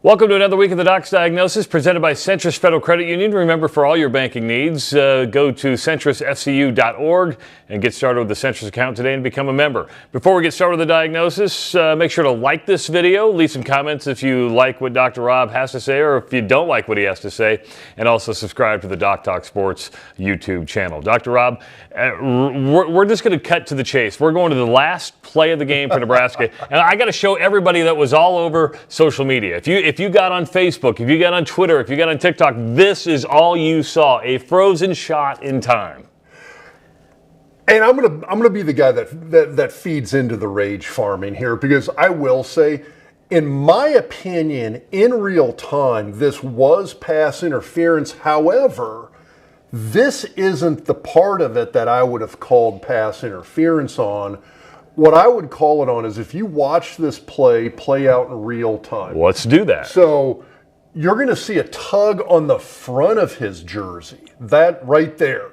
Welcome to another week of the Doc's Diagnosis presented by Centris Federal Credit Union. Remember, for all your banking needs, go to centrisfcu.org and get started with the Centris account today and become a member. Before we get started with the diagnosis, make sure to like this video, leave some comments if you like what Dr. Rob has to say or if you don't like what he has to say, and also subscribe to the Doc Talk Sports YouTube channel. Dr. Rob, we're just going to cut to the chase. We're going to the last play of the game for Nebraska, and I got to show everybody that was all over social media. If you got on Facebook, if you got on Twitter, if you got on TikTok, this is all you saw, a frozen shot in time. And I'm gonna be the guy that feeds into the rage farming here, because I will say, in my opinion, in real time, this was pass interference. However, this isn't the part of it that I would have called pass interference on. What I would call it on is if you watch this play out in real time. Let's do that. So you're going to see a tug on the front of his jersey, that right there.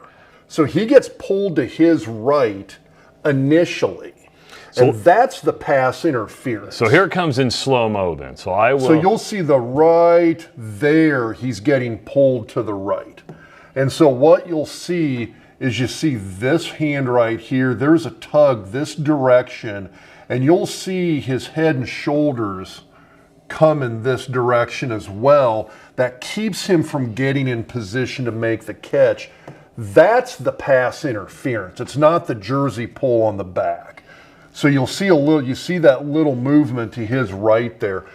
So he gets pulled to his right initially. And that's the pass interference. So here it comes in slow-mo then. So you'll see the right there, he's getting pulled to the right. And so what you'll see is you see this hand right here, there's a tug this direction, and you'll see his head and shoulders come in this direction as well. That keeps him from getting in position to make the catch. That's the pass interference. It's not the jersey pull on the back. So you see that little movement to his right there.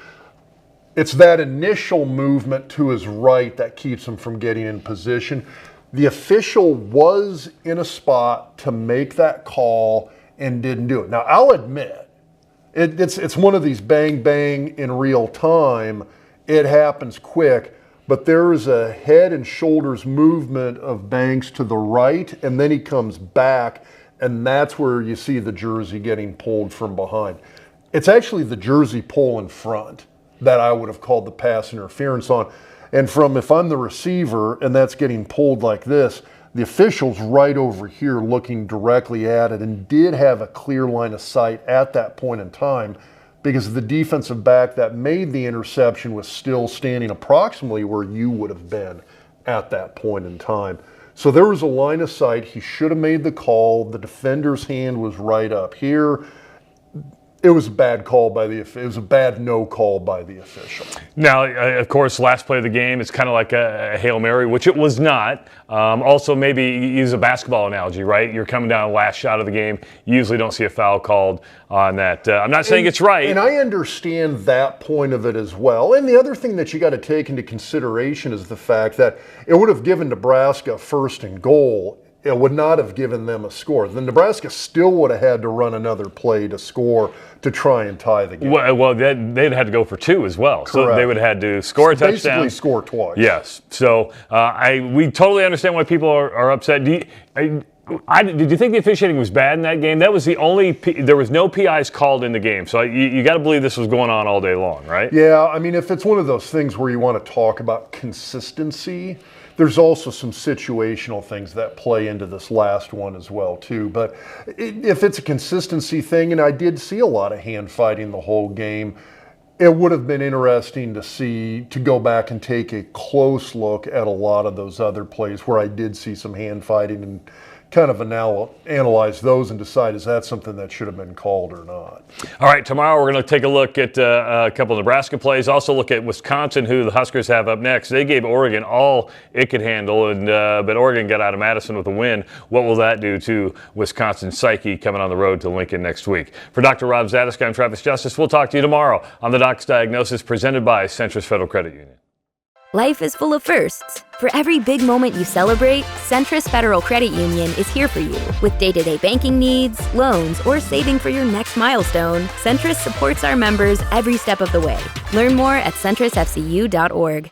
It's that initial movement to his right that keeps him from getting in position. The official was in a spot to make that call and didn't do it. Now, I'll admit, it's one of these bang, bang in real time. It happens quick, but there is a head and shoulders movement of Banks to the right, and then he comes back, and that's where you see the jersey getting pulled from behind. It's actually the jersey pull in front that I would have called the pass interference on. And if I'm the receiver and that's getting pulled like this, the official's right over here looking directly at it and did have a clear line of sight at that point in time, because the defensive back that made the interception was still standing approximately where you would have been at that point in time. So there was a line of sight. He should have made the call. The defender's hand was right up here. It was a bad call it was a bad no call by the official. Now, of course, last play of the game, it's kind of like a Hail Mary, which it was not. Also, maybe use a basketball analogy, right? You're coming down the last shot of the game. You usually don't see a foul called on that. I'm not saying it's right. And I understand that point of it as well. And the other thing that you got to take into consideration is the fact that it would have given Nebraska first and goal. It would not have given them a score. The Nebraska still would have had to run another play to score to try and tie the game. Well they'd had to go for two as well. Correct. So they would have had to score a touchdown. Basically score twice. Yes. So we totally understand why people are upset. Did you think the officiating was bad in that game? That was the only, there was no PIs called in the game. So you got to believe this was going on all day long, right? Yeah, I mean, if it's one of those things where you want to talk about consistency, there's also some situational things that play into this last one as well, too. But if it's a consistency thing, and I did see a lot of hand fighting the whole game, it would have been interesting to go back and take a close look at a lot of those other plays where I did see some hand fighting and kind of analyze those and decide, is that something that should have been called or not? All right, tomorrow we're going to take a look at a couple of Nebraska plays, also look at Wisconsin, who the Huskers have up next. They gave Oregon all it could handle, but Oregon got out of Madison with a win. What will that do to Wisconsin's psyche coming on the road to Lincoln next week? For Dr. Rob Zadisk, I'm Travis Justice. We'll talk to you tomorrow on the Doc's Diagnosis presented by Centris Federal Credit Union. Life is full of firsts. For every big moment you celebrate, Centris Federal Credit Union is here for you. With day-to-day banking needs, loans, or saving for your next milestone, Centris supports our members every step of the way. Learn more at centrisfcu.org.